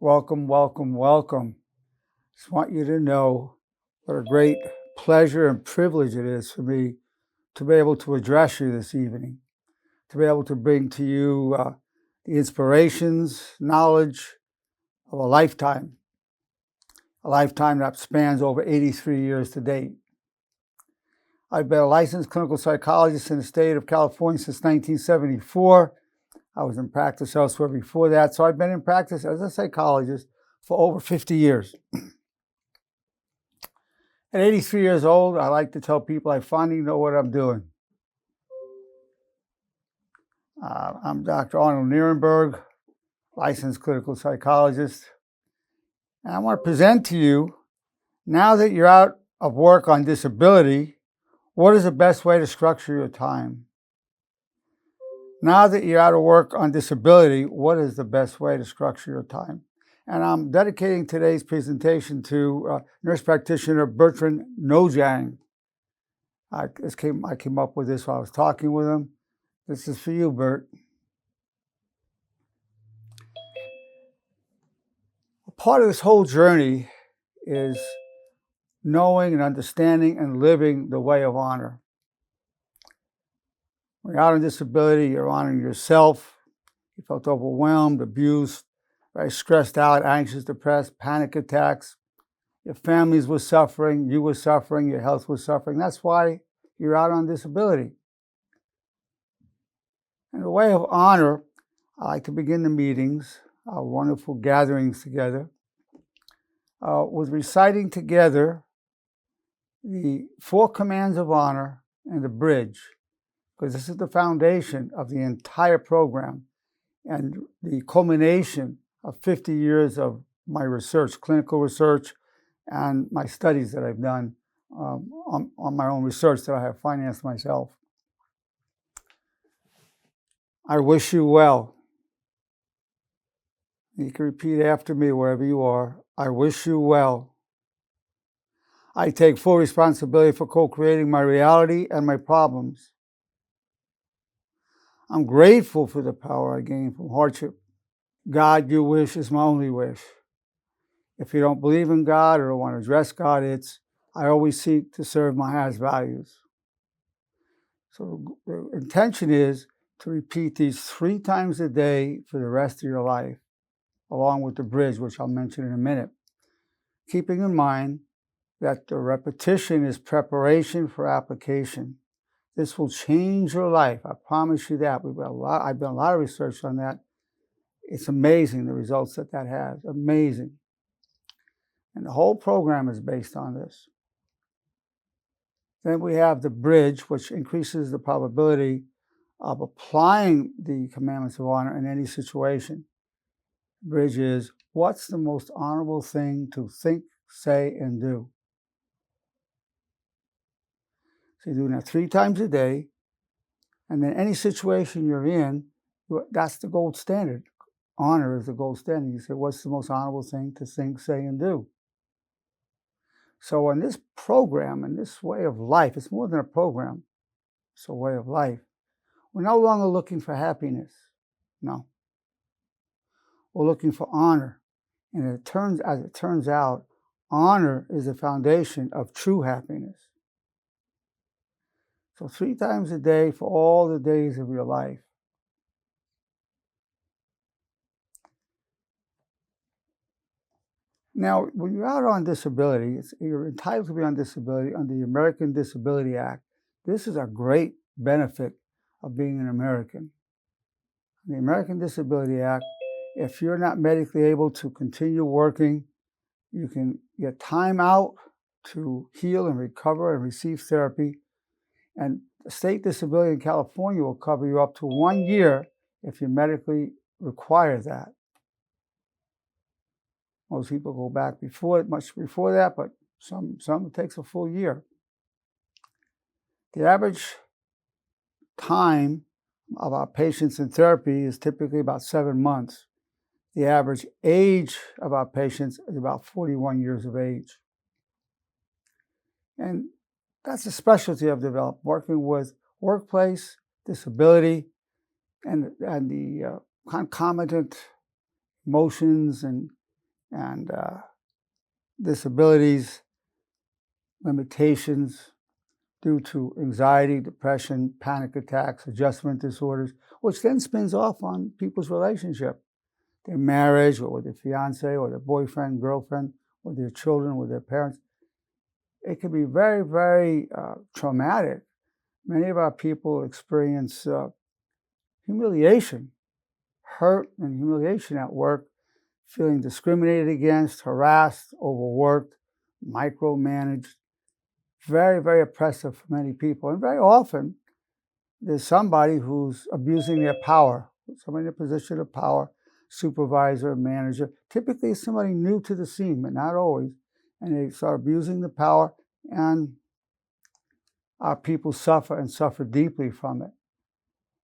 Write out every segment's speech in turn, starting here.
Welcome, welcome, welcome. Just want you to know what a great pleasure and privilege it is for me to be able to address you this evening, to be able to bring to you the inspirations, knowledge of a lifetime that spans over 83 years to date. I've been a licensed clinical psychologist in the state of California since 1974. I was in practice elsewhere before that, so I've been in practice as a psychologist for over 50 years. At 83 years old, I like to tell people I finally know what I'm doing. I'm Dr. Arnold Nerenberg, licensed clinical psychologist, and I want to present to you, now that you're out of work on disability, what is the best way to structure your time? Now that you're out of work on disability, what is the best way to structure your time? And I'm dedicating today's presentation to nurse practitioner Bertrand Nojang. I came up with this while I was talking with him. This is for you, Bert. A part of this whole journey is knowing and understanding and living the way of honor. When you're out on disability, you're honoring yourself. You felt overwhelmed, abused, very stressed out, anxious, depressed, panic attacks. Your families were suffering, you were suffering, your health was suffering. That's why you're out on disability. In the way of honor, I like to begin the meetings, our wonderful gatherings together, with reciting together the 4 commands of honor and the bridge, because this is the foundation of the entire program and the culmination of 50 years of my research, clinical research, and my studies that I've done on my own research that I have financed myself. I wish you well. You can repeat after me wherever you are. I wish you well. I take full responsibility for co-creating my reality and my problems. I'm grateful for the power I gain from hardship. God, your wish is my only wish. If you don't believe in God or don't want to address God, it's I always seek to serve my highest values. So the intention is to repeat these 3 times a day for the rest of your life, along with the bridge, which I'll mention in a minute. Keeping in mind that the repetition is preparation for application. This will change your life. I promise you that. I've done a lot of research on that. It's amazing the results that has. Amazing. And the whole program is based on this. Then we have the bridge, which increases the probability of applying the commandments of honor in any situation. The bridge is, what's the most honorable thing to think, say, and do? So you're doing that 3 times a day, and then any situation you're in, that's the gold standard. Honor is the gold standard. You say, what's the most honorable thing to think, say, and do? So in this program, in this way of life, it's more than a program, it's a way of life. We're no longer looking for happiness. No. We're looking for honor. And as it turns out, honor is the foundation of true happiness. So 3 times a day for all the days of your life. Now, when you're out on disability, you're entitled to be on disability under the American Disability Act. This is a great benefit of being an American. The American Disability Act, if you're not medically able to continue working, you can get time out to heal and recover and receive therapy. And the state disability in California will cover you up to 1 year if you medically require that. Most people go back much before that, but some it takes a full year. The average time of our patients in therapy is typically about 7 months. The average age of our patients is about 41 years of age. And that's a specialty I've developed, working with workplace, disability, and the concomitant emotions and and disabilities, limitations due to anxiety, depression, panic attacks, adjustment disorders, which then spins off on people's relationship, their marriage, or with their fiance, or their boyfriend, girlfriend, with their children, with their parents. It can be very, very traumatic. Many of our people experience humiliation, hurt and humiliation at work, feeling discriminated against, harassed, overworked, micromanaged. Very, very oppressive for many people. And very often, there's somebody who's abusing their power, somebody in a position of power, supervisor, manager. Typically, it's somebody new to the scene, but not always. And they start abusing the power, and our people suffer and suffer deeply from it.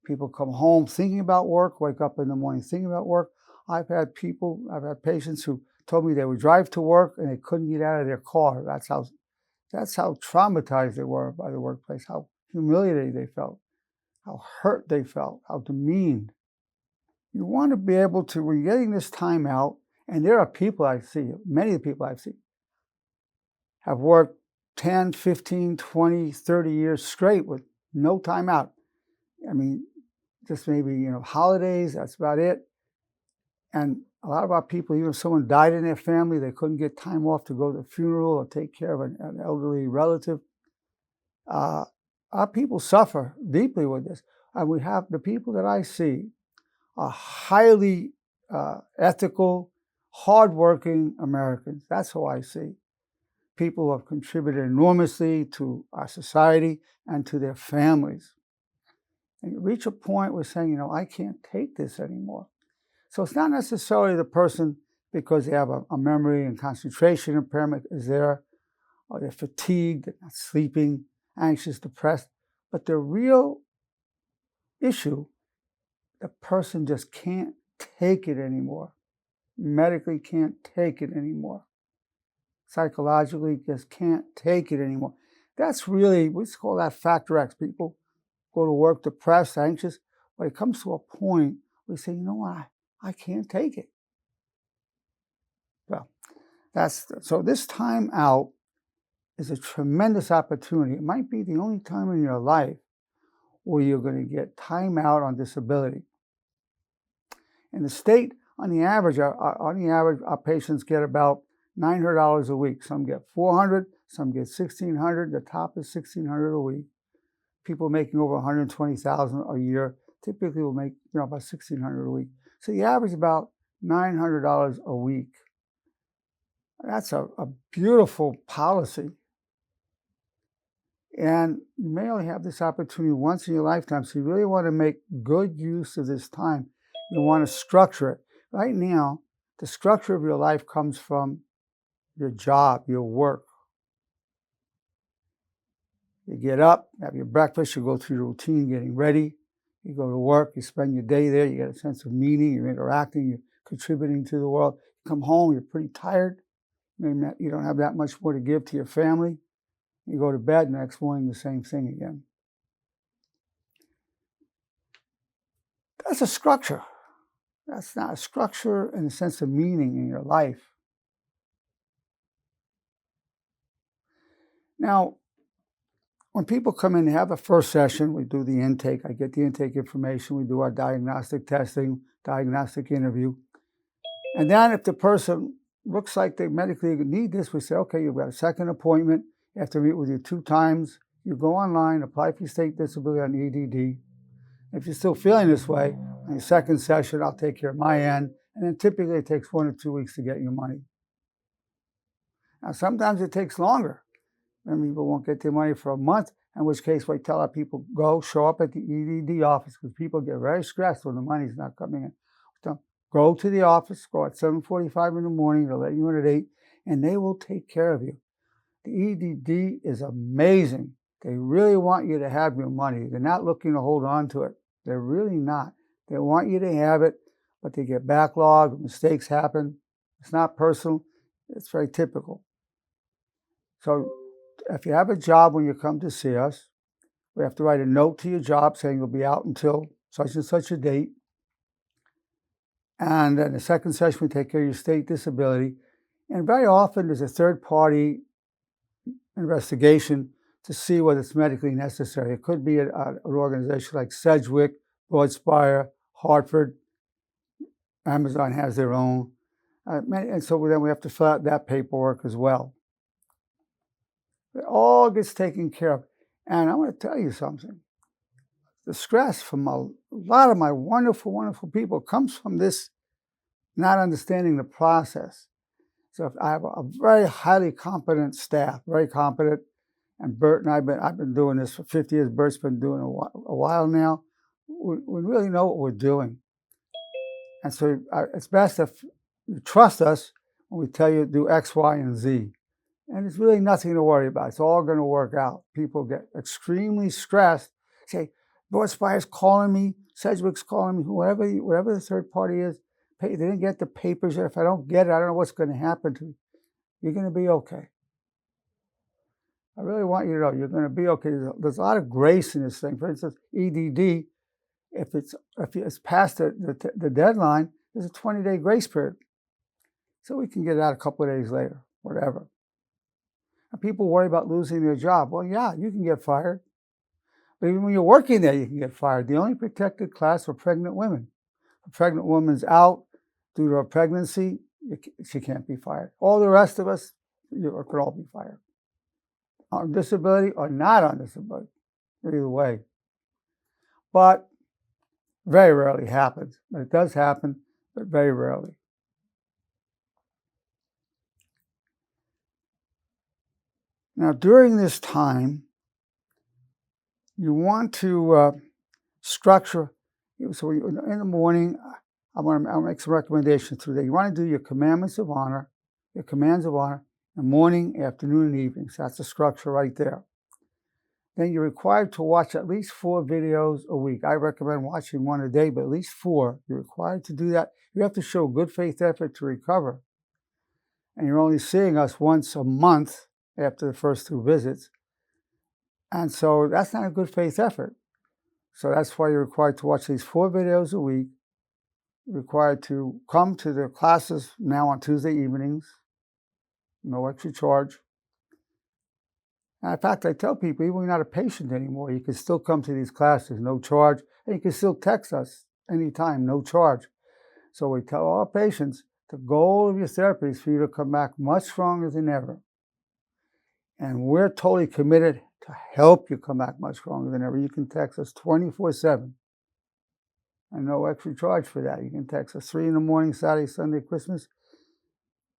People come home thinking about work, wake up in the morning thinking about work. I've had patients who told me they would drive to work and they couldn't get out of their car. That's how traumatized they were by the workplace, how humiliated they felt, how hurt they felt, how demeaned. You want to be able to, when you're getting this time out, and there are people I see, many of the people I've seen, have worked 10, 15, 20, 30 years straight with no time out. I mean, just maybe, holidays, that's about it. And a lot of our people, even if someone died in their family, they couldn't get time off to go to the funeral or take care of an elderly relative. Our people suffer deeply with this. And we have the people that I see are highly ethical, hardworking Americans. That's who I see. People who have contributed enormously to our society and to their families. And you reach a point where saying, I can't take this anymore. So it's not necessarily the person because they have a memory and concentration impairment is there, or they're fatigued, they're not sleeping, anxious, depressed. But the real issue, the person just can't take it anymore. Medically can't take it anymore. Psychologically just can't take it anymore. That's really, we call that factor X. People go to work depressed, anxious. But it comes to a point where we say, you know what, I can't take it. Well, so this time out is a tremendous opportunity. It might be the only time in your life where you're going to get time out on disability. In the state, on the average, our patients get about $900 a week. Some get $400, some get $1,600. The top is $1,600 a week. People making over $120,000 a year typically will make about $1,600 a week. So the average is about $900 a week. That's a beautiful policy. And you may only have this opportunity once in your lifetime, so you really want to make good use of this time. You want to structure it. Right now, the structure of your life comes from your job, your work. You get up, have your breakfast, you go through your routine, getting ready. You go to work, you spend your day there, you get a sense of meaning, you're interacting, you're contributing to the world. You come home, you're pretty tired. Maybe you don't have that much more to give to your family. You go to bed, and the next morning, the same thing again. That's a structure. That's not a structure and a sense of meaning in your life. Now, when people come in, they have the first session, we do the intake. I get the intake information. We do our diagnostic testing, diagnostic interview. And then if the person looks like they medically need this, we say, okay, you've got a second appointment. You have to meet with you 2 times. You go online, apply for your state disability on EDD. If you're still feeling this way, on your second session, I'll take care of my end. And then typically it takes 1 or 2 weeks to get your money. Now, sometimes it takes longer. And people won't get their money for a month, in which case we tell our people, show up at the EDD office, because people get very stressed when the money's not coming in. So go to the office, go at 7:45 in the morning, they'll let you in at 8, and they will take care of you. The EDD is amazing. They really want you to have your money. They're not looking to hold on to it. They're really not. They want you to have it, but they get backlogged, mistakes happen. It's not personal. It's very typical. So if you have a job when you come to see us, we have to write a note to your job saying you'll be out until such and such a date. And then the second session, we take care of your state disability. And very often there's a third-party investigation to see whether it's medically necessary. It could be an organization like Sedgwick, Broadspire, Hartford. Amazon has their own. And so then we have to fill out that paperwork as well. It all gets taken care of. And I want to tell you something. The stress from a lot of my wonderful, wonderful people comes from this not understanding the process. So if I have a very highly competent staff, very competent, and Bert and I've been doing this for 50 years. Bert's been doing it a while now. We really know what we're doing. And so it's best if you trust us when we tell you to do X, Y, and Z. And it's really nothing to worry about. It's all going to work out. People get extremely stressed. Say, Broadspire's calling me, Sedgwick's calling me, whatever the third party is. They didn't get the papers yet. If I don't get it, I don't know what's going to happen to you. You're going to be okay. I really want you to know you're going to be okay. There's a lot of grace in this thing. For instance, EDD, if it's past the deadline, there's a 20-day grace period. So we can get it out a couple of days later, whatever. And people worry about losing their job. Well, yeah, you can get fired. But even when you're working there, you can get fired. The only protected class are pregnant women. If a pregnant woman's out due to a pregnancy, she can't be fired. All the rest of us, you could all be fired. On disability or not on disability, either way. But very rarely happens. But it does happen, but very rarely. Now, during this time, you want to structure. So in the morning, I'll make some recommendations today. You want to do your commandments of honor, your commands of honor, in morning, afternoon, and evening. So that's the structure right there. Then you're required to watch at least 4 videos a week. I recommend watching 1 a day, but at least 4. You're required to do that. You have to show good faith effort to recover. And you're only seeing us once a month after the first 2 visits. And so that's not a good faith effort. So that's why you're required to watch these 4 videos a week. You're required to come to the classes now on Tuesday evenings. No extra charge. And in fact, I tell people, even when you're not a patient anymore, you can still come to these classes, no charge. And you can still text us anytime, no charge. So we tell all our patients, the goal of your therapy is for you to come back much stronger than ever. And we're totally committed to help you come back much stronger than ever. You can text us 24/7. And no extra charge for that. You can text us 3 in the morning, Saturday, Sunday, Christmas.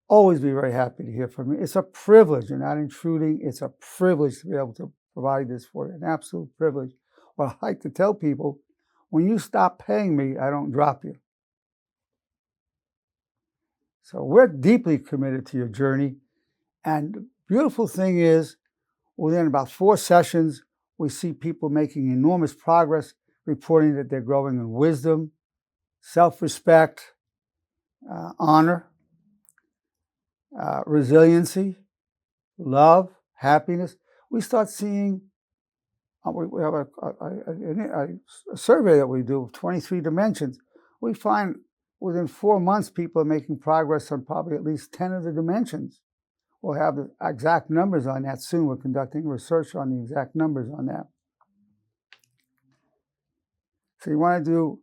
Always be very happy to hear from you. It's a privilege. You're not intruding. It's a privilege to be able to provide this for you. An absolute privilege. Well, I like to tell people, when you stop paying me, I don't drop you. So we're deeply committed to your journey. And the beautiful thing is, within about 4 sessions, we see people making enormous progress, reporting that they're growing in wisdom, self-respect, honor, resiliency, love, happiness. We start seeing, we have a survey that we do of 23 dimensions. We find within 4 months, people are making progress on probably at least 10 of the dimensions. We'll have the exact numbers on that soon. We're conducting research on the exact numbers on that. So you want to do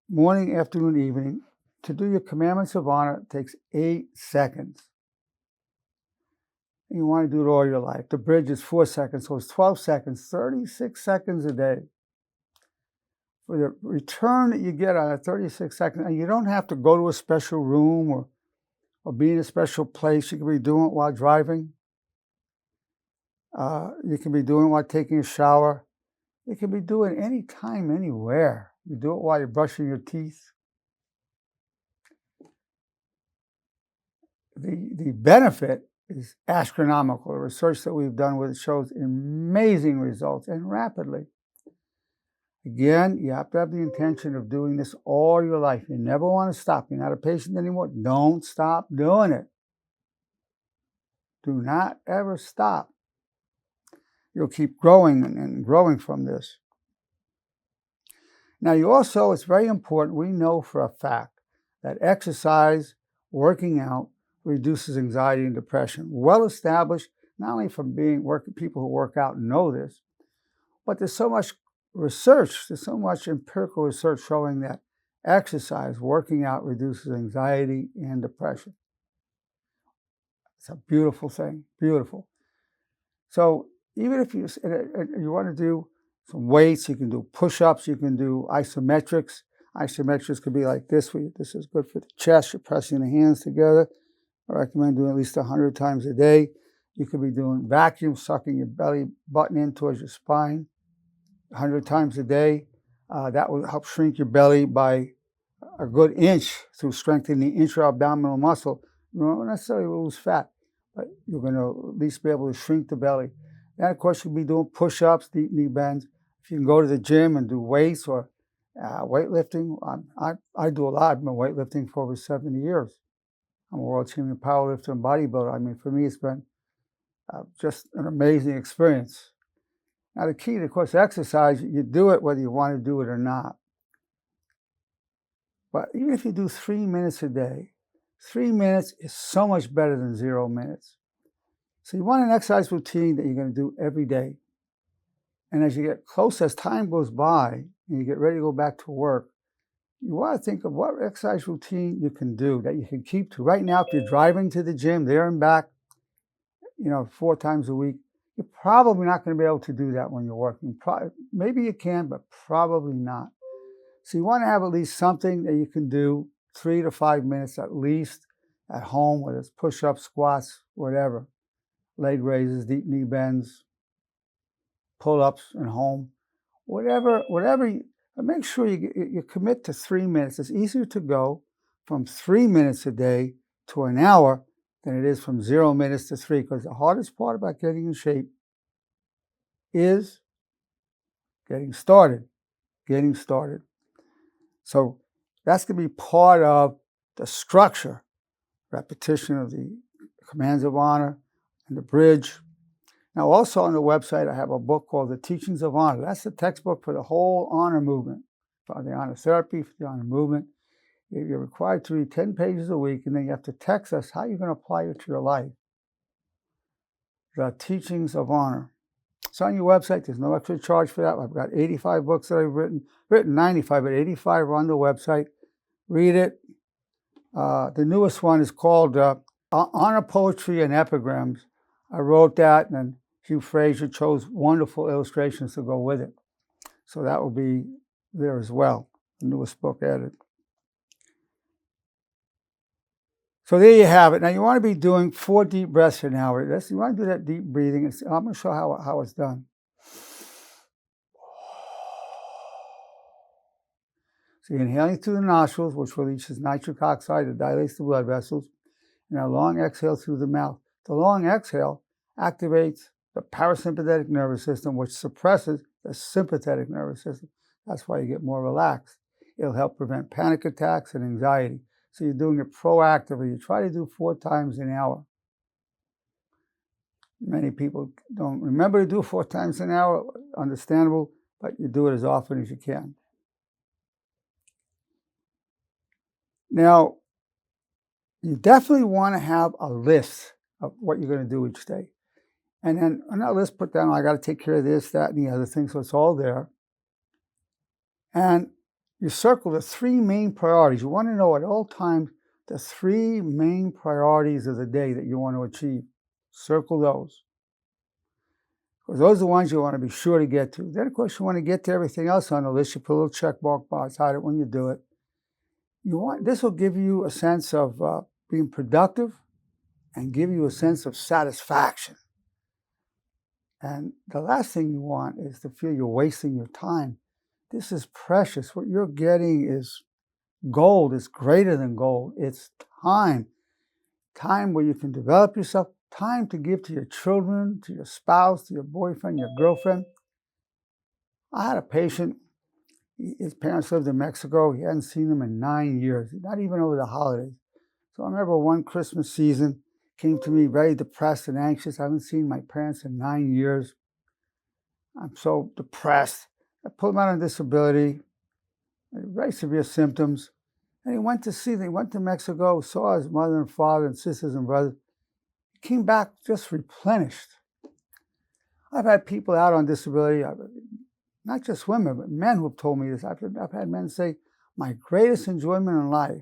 morning, afternoon, evening. To do your commandments of honor, it takes 8 seconds. And you want to do it all your life. The bridge is 4 seconds, so it's 12 seconds, 36 seconds a day. For the return that you get on a 36 seconds, and you don't have to go to a special room or be in a special place. You can be doing it while driving. You can be doing it while taking a shower. You can be doing it anytime, anywhere. You do it while you're brushing your teeth. The benefit is astronomical. The research that we've done with it shows amazing results and rapidly. Again, you have to have the intention of doing this all your life. You never want to stop. You're not a patient anymore. Don't stop doing it. Do not ever stop. You'll keep growing and growing from this. Now, it's very important, we know for a fact that exercise, working out, reduces anxiety and depression. Well established, not only from people who work out know this, but there's so much research, there's so much empirical research showing that exercise, working out, reduces anxiety and depression. It's a beautiful thing, beautiful. So even if you want to do some weights, you can do push-ups, you can do isometrics. Isometrics could be like this. This is good for the chest. You're pressing the hands together. I recommend doing at least 100 times a day. You could be doing vacuum, sucking your belly button in towards your spine 100 times a day. That will help shrink your belly by a good inch through strengthening the intra-abdominal muscle. You won't necessarily lose fat, but you're going to at least be able to shrink the belly. Then, of course, you'll be doing push-ups, deep knee bends. If you can go to the gym and do weights or weightlifting, I do a lot. I've been weightlifting for over 70 years. I'm a world champion powerlifter and bodybuilder. I mean, for me, it's been just an amazing experience. Now, the key to, of course, exercise, you do it whether you want to do it or not. But even if you do 3 minutes a day, 3 minutes is so much better than 0 minutes. So you want an exercise routine that you're going to do every day. And as you get close, as time goes by, and you get ready to go back to work, you want to think of what exercise routine you can do that you can keep to. Right now, if you're driving to the gym there and back, 4 times a week, you're probably not going to be able to do that when you're working. Maybe you can, but probably not. So you want to have at least something that you can do 3 to 5 minutes at least at home, whether it's push-ups, squats, whatever, leg raises, deep knee bends, pull-ups at home, whatever. Make sure you commit to 3 minutes. It's easier to go from 3 minutes a day to an hour than it is from 0 minutes to 3, because the hardest part about getting in shape is getting started. So that's going to be part of the structure, repetition of the commands of honor and the bridge. Now, also on the website, I have a book called The Teachings of Honor. That's the textbook for the whole honor movement, for the honor therapy, for the honor movement. You're required to read 10 pages a week, and then you have to text us how you're going to apply it to your life. The Teachings of Honor. It's on your website. There's no extra charge for that. I've got 85 books that I've written 95, but 85 are on the website. Read it. The newest one is called Honor Poetry and Epigrams. I wrote that, and Hugh Fraser chose wonderful illustrations to go with it. So that will be there as well, the newest book added. So there you have it. Now you want to be doing 4 deep breaths an hour. You want to do that deep breathing. I'm going to show how it's done. So you're inhaling through the nostrils, which releases nitric oxide that dilates the blood vessels, and a long exhale through the mouth. The long exhale activates the parasympathetic nervous system, which suppresses the sympathetic nervous system. That's why you get more relaxed. It'll help prevent panic attacks and anxiety. So you're doing it proactively. You try to do 4 times an hour. Many people don't remember to do 4 times an hour, understandable, but you do it as often as you can. Now, you definitely want to have a list of what you're going to do each day. And then on that list, put down, I got to take care of this, that, and the other thing, so it's all there. And you circle the 3 main priorities. You want to know at all times the 3 main priorities of the day that you want to achieve. Circle those. Because those are the ones you want to be sure to get to. Then, of course, you want to get to everything else on the list. You put a little check mark beside it when you do it. This will give you a sense of being productive and give you a sense of satisfaction. And the last thing you want is to feel you're wasting your time. This is precious. What you're getting is gold. It's greater than gold. It's time. Time where you can develop yourself. Time to give to your children, to your spouse, to your boyfriend, your girlfriend. I had a patient. His parents lived in Mexico. He hadn't seen them in 9 years, not even over the holidays. So I remember one Christmas season, came to me very depressed and anxious. I haven't seen my parents in 9 years. I'm so depressed. I put him out on disability, very severe symptoms. And he went to Mexico, saw his mother and father and sisters and brothers. He came back just replenished. I've had people out on disability, not just women, but men who've told me this. I've had men say, my greatest enjoyment in life,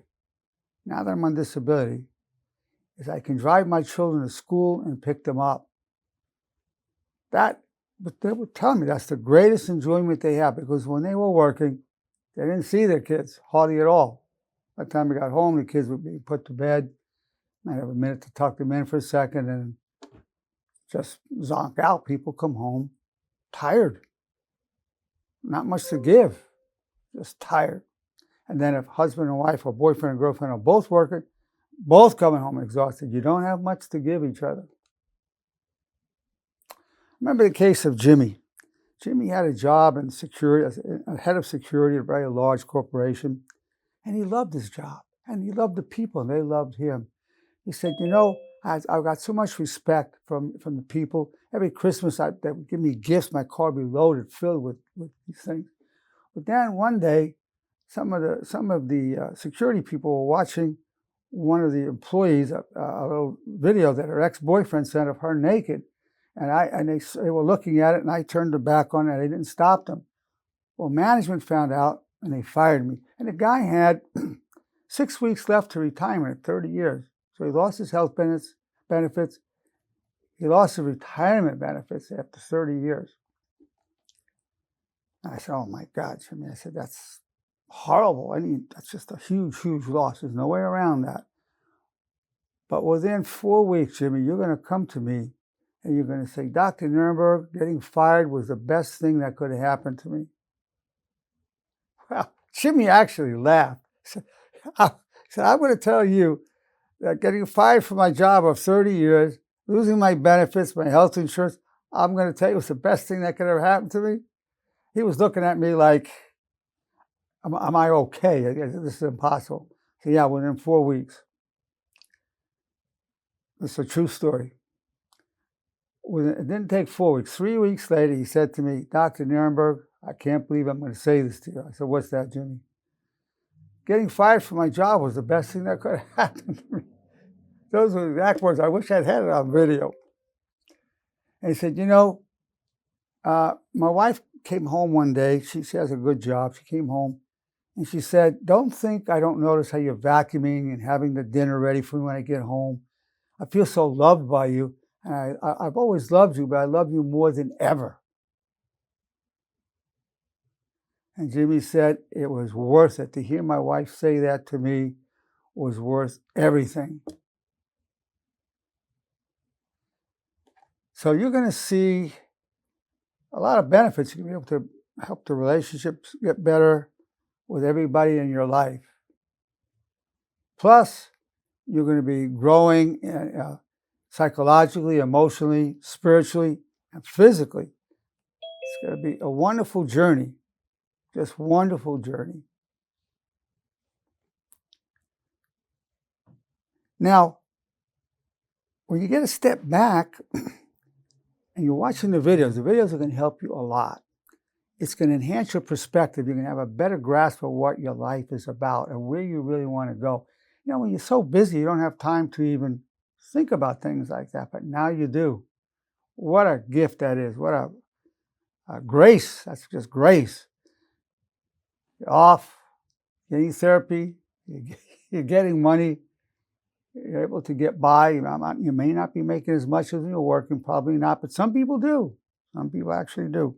now that I'm on disability, is I can drive my children to school and pick them up. But they would tell me that's the greatest enjoyment they have, because when they were working, they didn't see their kids, hardly at all. By the time we got home, the kids would be put to bed. I'd have a minute to tuck them in for a second and just zonk out. People come home tired. Not much to give, just tired. And then if husband and wife or boyfriend and girlfriend are both working, both coming home exhausted, you don't have much to give each other. Remember the case of Jimmy. Jimmy had a job in security, as a head of security at a very large corporation, and he loved his job, and he loved the people, and they loved him. He said, you know, I've got so much respect from the people. Every Christmas, they would give me gifts. My car would be loaded, filled with these things. But then one day, some of the security people were watching one of the employees, a little video that her ex-boyfriend sent of her naked. And they were looking at it, and I turned their back on it. I didn't stop them. Well, management found out, and they fired me. And the guy had 6 weeks left to retirement at 30 years. So he lost his health benefits. He lost his retirement benefits after 30 years. And I said, oh, my God, Jimmy. I said, that's horrible. I mean, that's just a huge, huge loss. There's no way around that. But within 4 weeks, Jimmy, you're going to come to me, and you're going to say, Dr. Nerenberg, getting fired was the best thing that could have happened to me. Well, Jimmy actually laughed. He said, I'm going to tell you that getting fired from my job of 30 years, losing my benefits, my health insurance, I'm going to tell you it was the best thing that could ever happen to me. He was looking at me like, am I okay? This is impossible. So yeah, within 4 weeks. It's a true story. It didn't take 4 weeks. 3 weeks later, he said to me, Dr. Nerenberg, I can't believe I'm going to say this to you. I said, what's that, Jimmy? Getting fired from my job was the best thing that could have happened to me. Those were the exact words. I wish I'd had it on video. And he said, you know, my wife came home one day. She has a good job. She came home, and she said, don't think I don't notice how you're vacuuming and having the dinner ready for me when I get home. I feel so loved by you. And I've always loved you, but I love you more than ever. And Jimmy said it was worth it. To hear my wife say that to me was worth everything. So you're going to see a lot of benefits. You're going to be able to help the relationships get better with everybody in your life. Plus, you're going to be growing psychologically, emotionally, spiritually, and physically. It's going to be a wonderful journey. Just wonderful journey. Now, when you get a step back and you're watching the videos are going to help you a lot. It's going to enhance your perspective. You're going to have a better grasp of what your life is about and where you really want to go. You know, when you're so busy, you don't have time to even think about things like that, but now you do. What a gift that is. What a grace. That's just grace. You're off, getting therapy, you're getting money, you're able to get by. You may not be making as much as you're working, probably not, but some people do. Some people actually do.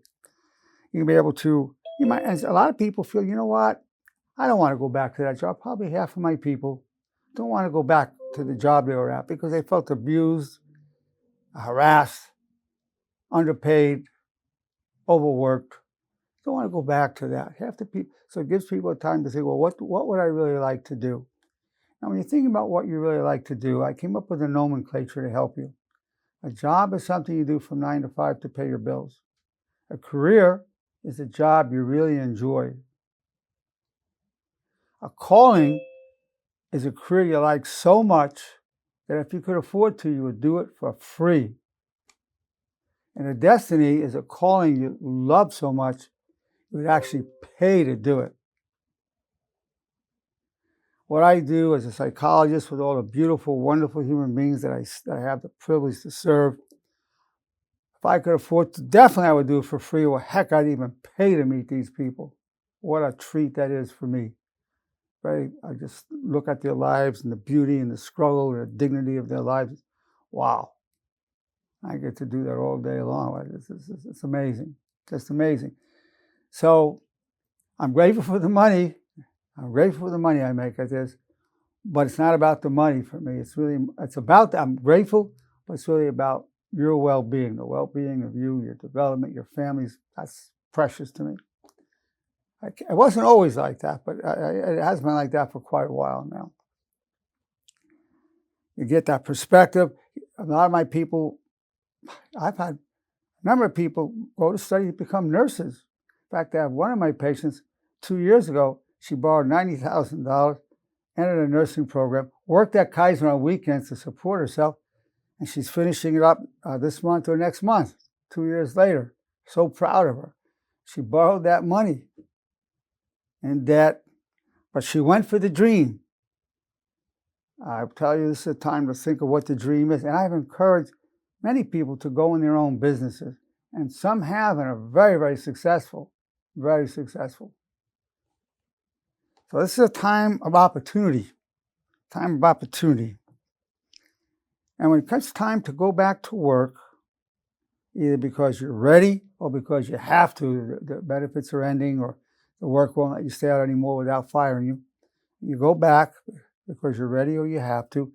You can be able to, and a lot of people feel, you know what, I don't want to go back to that job. Probably half of my people don't want to go back to the job they were at because they felt abused, harassed, underpaid, overworked. Don't want to go back to that. Half the people, so it gives people time to say, well, what would I really like to do? Now, when you're thinking about what you really like to do, I came up with a nomenclature to help you. A job is something you do from 9 to 5 to pay your bills. A career is a job you really enjoy. A calling is a career you like so much that if you could afford to, you would do it for free. And a destiny is a calling you love so much, you would actually pay to do it. what I do as a psychologist with all the beautiful, wonderful human beings that I have the privilege to serve. If I could afford to, definitely I would do it for free, or heck, I'd even pay to meet these people. What a treat that is for me. Right? I just look at their lives and the beauty and the struggle and the dignity of their lives. Wow. I get to do that all day long. It's amazing. Just amazing. So I'm grateful for the money. I'm grateful for the money I make at this, but it's not about the money for me. It's about, I'm grateful, but it's really about your well-being, the well-being of you, your development, your families. That's precious to me. It wasn't always like that, but it has been like that for quite a while now. You get that perspective. A lot of my people, I've had a number of people go to study to become nurses. In fact, I have one of my patients 2 years ago. She borrowed $90,000, entered a nursing program, worked at Kaiser on weekends to support herself, and she's finishing it up this month or next month, 2 years later. So proud of her. She borrowed that money in debt, but she went for the dream. I tell you, this is a time to think of what the dream is, and I've encouraged many people to go in their own businesses, and some have and are very, very successful, very successful. So this is a time of opportunity, time of opportunity. And when it comes time to go back to work, either because you're ready or because you have to, the benefits are ending or the work won't let you stay out anymore without firing you, you go back because you're ready or you have to.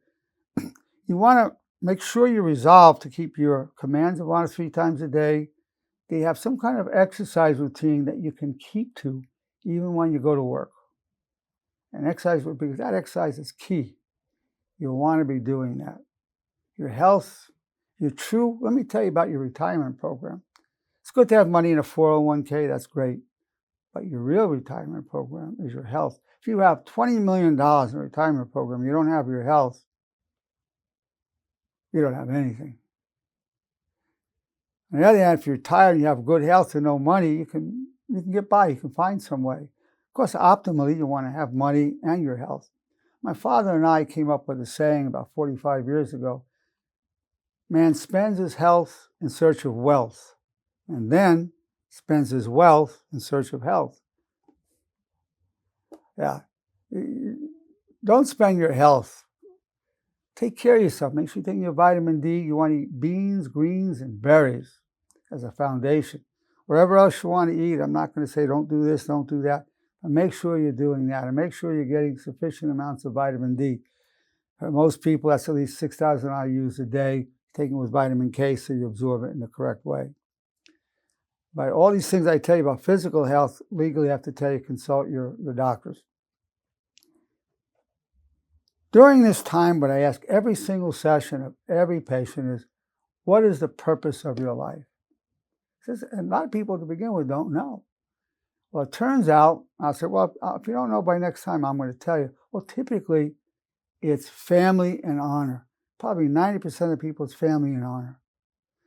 You want to make sure you resolve to keep your commands of honor 3 times a day. They have some kind of exercise routine that you can keep to even when you go to work. And exercise, because that exercise is key. You'll want to be doing that. Your health, your true, let me tell you about your retirement program. It's good to have money in a 401k, that's great. But your real retirement program is your health. If you have $20 million in a retirement program, you don't have your health, you don't have anything. On the other hand, if you're tired and you have good health and no money, you can get by, you can find some way. Of course, optimally, you want to have money and your health. My father and I came up with a saying about 45 years ago. Man spends his health in search of wealth, and then spends his wealth in search of health. Yeah. Don't spend your health. Take care of yourself. Make sure you take your vitamin D. You want to eat beans, greens, and berries as a foundation. Whatever else you want to eat, I'm not going to say don't do this, don't do that. But make sure you're doing that, and make sure you're getting sufficient amounts of vitamin D. For most people, that's at least 6,000 IUs a day, taken with vitamin K so you absorb it in the correct way. But all these things I tell you about physical health, legally I have to tell you, consult your doctors. During this time, what I ask every single session of every patient is, what is the purpose of your life? And a lot of people to begin with don't know. Well, it turns out, I'll say, well, if you don't know by next time, I'm going to tell you. Well, typically, it's family and honor. Probably 90% of people, it's family and honor.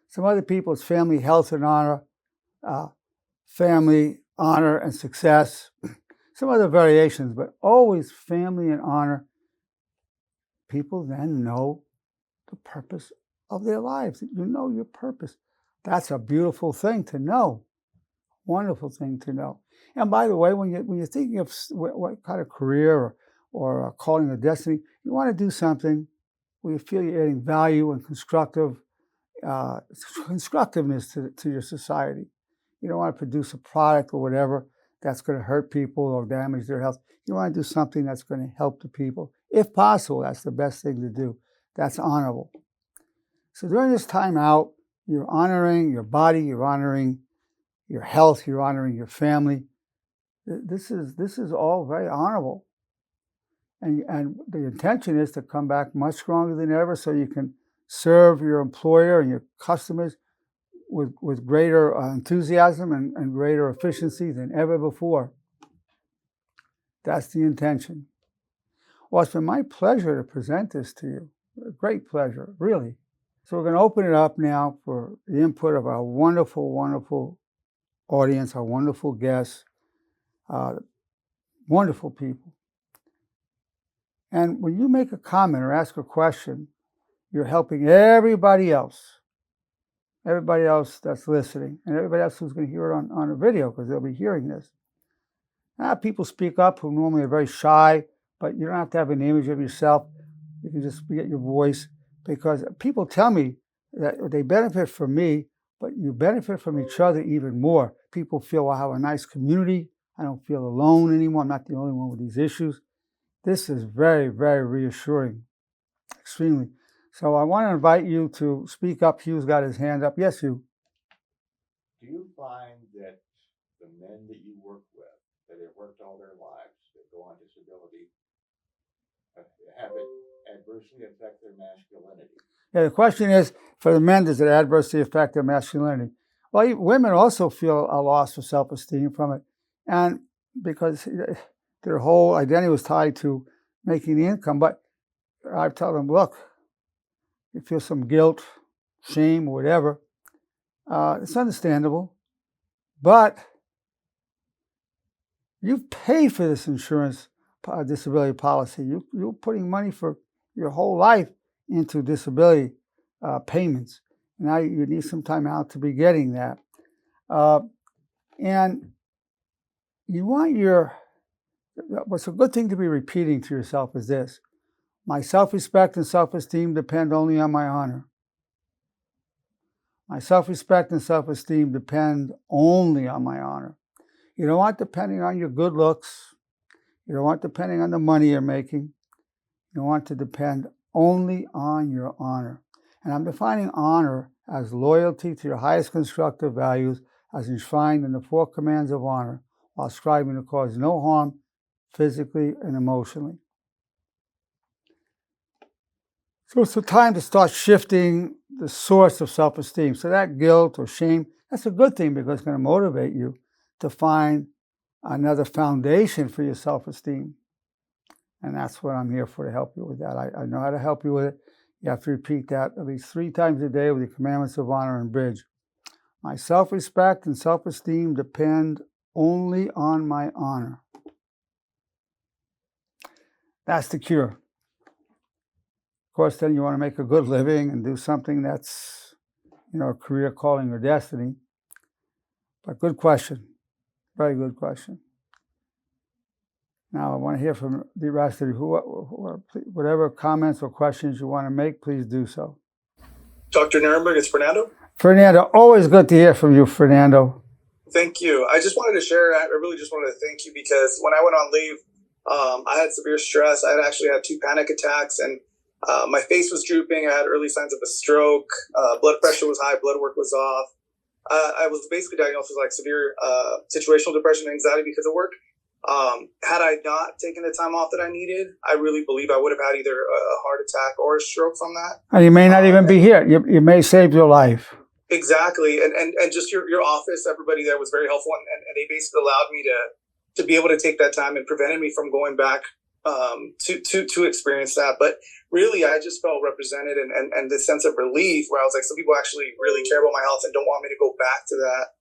Some other people, it's family, health, and honor, family, honor, and success. Some other variations, but always family and honor. People then know the purpose of their lives. You know your purpose. That's a beautiful thing to know. Wonderful thing to know. And by the way, when you're thinking of what kind of career or calling or destiny, you want to do something where you feel you're adding value and constructiveness to your society. You don't want to produce a product or whatever that's going to hurt people or damage their health. You want to do something that's going to help the people. If possible, that's the best thing to do. That's honorable. So during this time out, you're honoring your body, you're honoring your health, you're honoring your family. This is all very honorable. And the intention is to come back much stronger than ever so you can serve your employer and your customers with greater enthusiasm and greater efficiency than ever before. That's the intention. Well, it's been my pleasure to present this to you. A great pleasure, really. So we're going to open it up now for the input of our wonderful, wonderful audience, our wonderful guests, wonderful people. And when you make a comment or ask a question, you're helping everybody else that's listening, and everybody else who's going to hear it on a video, because they'll be hearing this. Now, people speak up who normally are very shy, but you don't have to have an image of yourself. You can just get your voice, because people tell me that they benefit from me, but you benefit from each other even more. People feel I have a nice community. I don't feel alone anymore. I'm not the only one with these issues. This is very, very reassuring, extremely. So I want to invite you to speak up. Hugh's got his hand up. Yes, Hugh. Do you find that the men that you work with, that have worked all their lives, that go on disability, have it adversely affect their masculinity? Yeah, the question is, for the men, does it adversely affect their masculinity? Well, women also feel a loss of self-esteem from it. And because their whole identity was tied to making the income. But I tell them, look, you feel some guilt, shame, whatever. It's understandable. But you've paid for this insurance disability policy. You're putting money for your whole life into disability payments. Now you need some time out to be getting that. And you want what's a good thing to be repeating to yourself is this: my self-respect and self-esteem depend only on my honor. My self-respect and self-esteem depend only on my honor. You don't want depending on your good looks. You don't want depending on the money you're making. You want to depend only on your honor. And I'm defining honor as loyalty to your highest constructive values as enshrined in the 4 commands of honor, while striving to cause no harm physically and emotionally. So it's the time to start shifting the source of self-esteem. So that guilt or shame, that's a good thing, because it's going to motivate you to find another foundation for your self-esteem. And that's what I'm here for, to help you with that. I know how to help you with it. You have to repeat that at least 3 times a day with the commandments of honor and bridge. My self-respect and self-esteem depend only on my honor. That's the cure. Of course, then you want to make a good living and do something that's, a career, calling, or destiny. But good question. Very good question. Now, I want to hear from the rest of you. Whatever comments or questions you want to make, please do so. Dr. Nerenberg, it's Fernando. Fernando, always good to hear from you, Fernando. Thank you. I just wanted to share, I really just wanted to thank you, because when I went on leave, I had severe stress. I had actually had 2 panic attacks, and my face was drooping. I had early signs of a stroke. Blood pressure was high. Blood work was off. I was basically diagnosed with severe situational depression and anxiety because of work. Had I not taken the time off that I needed, I really believe I would have had either a heart attack or a stroke from that. And you may not even be here. You may save your life. Exactly. And just your office, everybody there was very helpful. And they basically allowed me to be able to take that time and prevented me from going back to experience that. But really, I just felt represented and this sense of relief where I was like, some people actually really care about my health and don't want me to go back to that.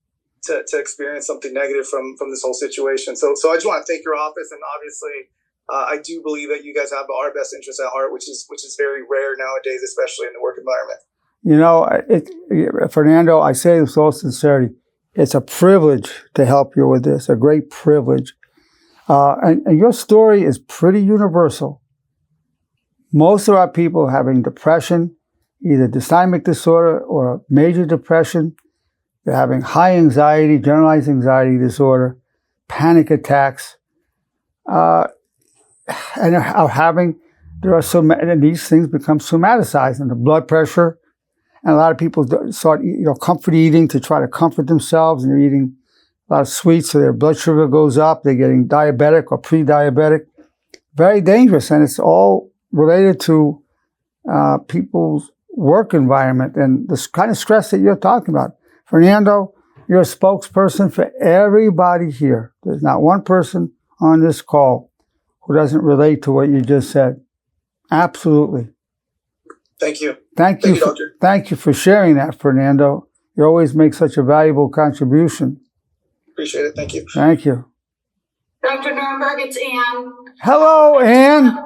To experience something negative from this whole situation. So I just want to thank your office, and obviously I do believe that you guys have our best interests at heart, which is very rare nowadays, especially in the work environment. Fernando, I say this with all sincerity, it's a privilege to help you with this, a great privilege. And your story is pretty universal. Most of our people having depression, either dysthymic disorder or major depression. They're having high anxiety, generalized anxiety disorder, panic attacks, and these things become somaticized, and the blood pressure, and a lot of people start comfort eating to try to comfort themselves, and they're eating a lot of sweets, so their blood sugar goes up. They're getting diabetic or pre-diabetic. Very dangerous, and it's all related to people's work environment and the kind of stress that you're talking about. Fernando, you're a spokesperson for everybody here. There's not one person on this call who doesn't relate to what you just said. Absolutely. Thank you. Thank you, Doctor. Thank you for sharing that, Fernando. You always make such a valuable contribution. Appreciate it. Thank you. Thank you. Dr. Nerenberg, it's Ann. Hello, Ann.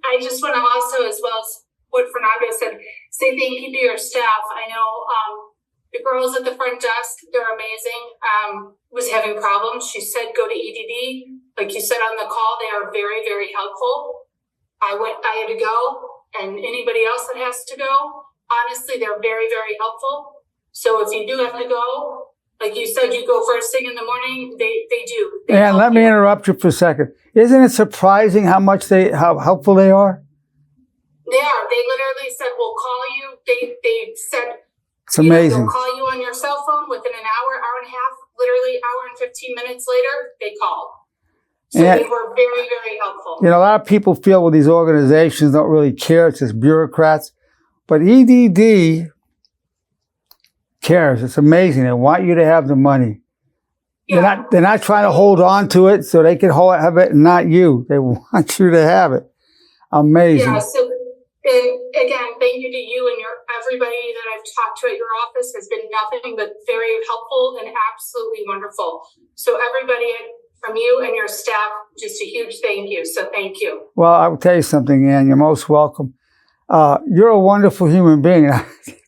I just want to also, as well as what Fernando said, say thank you to your staff. I know the girls at the front desk, they're amazing. Was having problems. She said go to EDD. Like you said on the call, they are very, very helpful. I had to go, and anybody else that has to go, honestly, they're very, very helpful. So if you do have to go, like you said, you go first thing in the morning, they do. And let me interrupt you for a second. Isn't it surprising how helpful they are? They are. They literally said, we'll call you. They said, it's amazing. They'll call you on your cell phone within an hour, hour and a half, literally hour and 15 minutes later, they called. So they were very, very helpful. You know, a lot of people feel, well, these organizations don't really care. It's just bureaucrats. But EDD cares. It's amazing. They want you to have the money. Yeah. They're not trying to hold on to it so they can have it and not you. They want you to have it. Amazing. Yeah, so again, thank you to you and everybody that I've talked to at your office has been nothing but very helpful and absolutely wonderful. So everybody from you and your staff, just a huge thank you. So thank you. Well, I will tell you something, Ann. You're most welcome. You're a wonderful human being.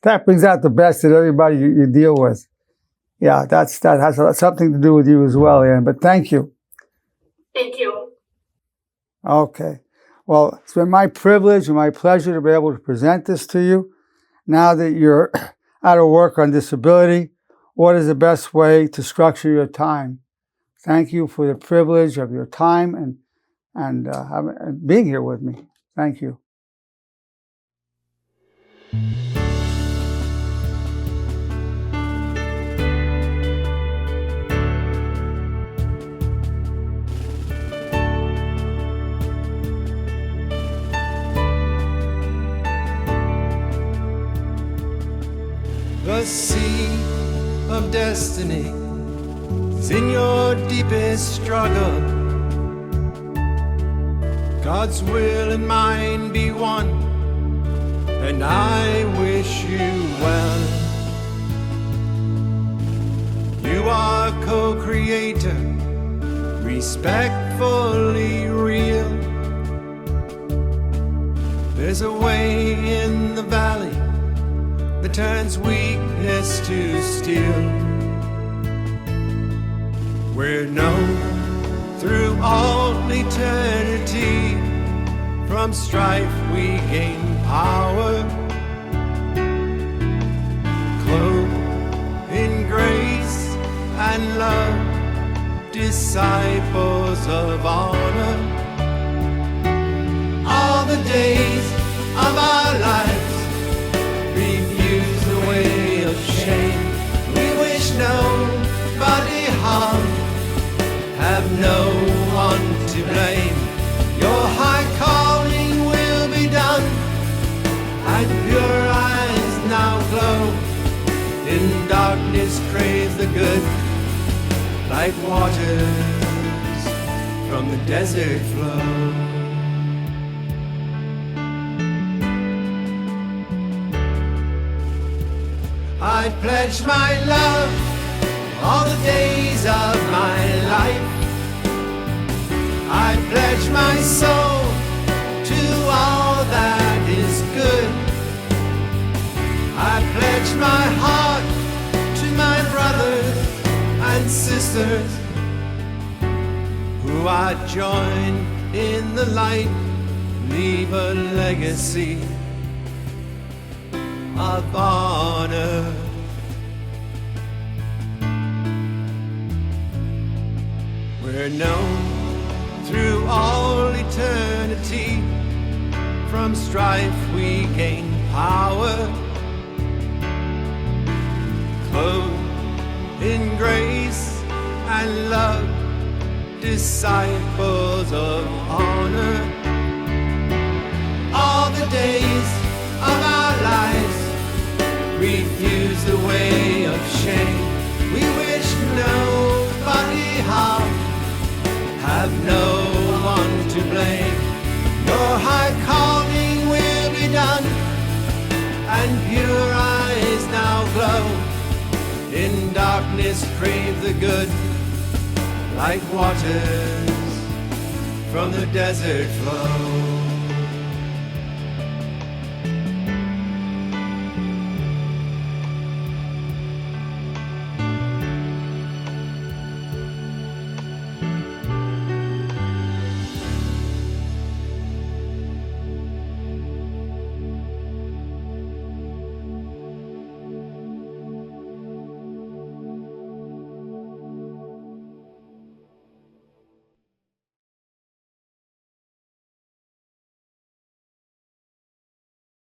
That brings out the best in everybody you deal with. Yeah, that has something to do with you as well, Ann. But thank you. Thank you. Okay. Well, it's been my privilege and my pleasure to be able to present this to you. Now that you're out of work on disability, what is the best way to structure your time? Thank you for the privilege of your time and being here with me. Thank you. The sea of destiny is in your deepest struggle. God's will and mine be one, and I wish you well. You are co-creator, respectfully real. There's a way in the valley that turns weakness to steel. We're known through all eternity. From strife we gain power, clothed in grace and love, disciples of honor. All the days of our lives refuse the way of shame. We wish nobody harm, have no one to blame. Your high calling will be done, and your eyes now glow. In darkness crave the good, like waters from the desert flow. I pledge my love all the days of my life. I pledge my soul to all that is good. I pledge my heart to my brothers and sisters who I join in the light, leave a legacy of honor. We're known through all eternity. From strife we gain power, clothed in grace and love, disciples of honor. All the days of our lives refuse the way of shame. We wish nobody harm, have no one to blame. Your high calling will be done, and pure eyes now glow. In darkness crave the good, like waters from the desert flow.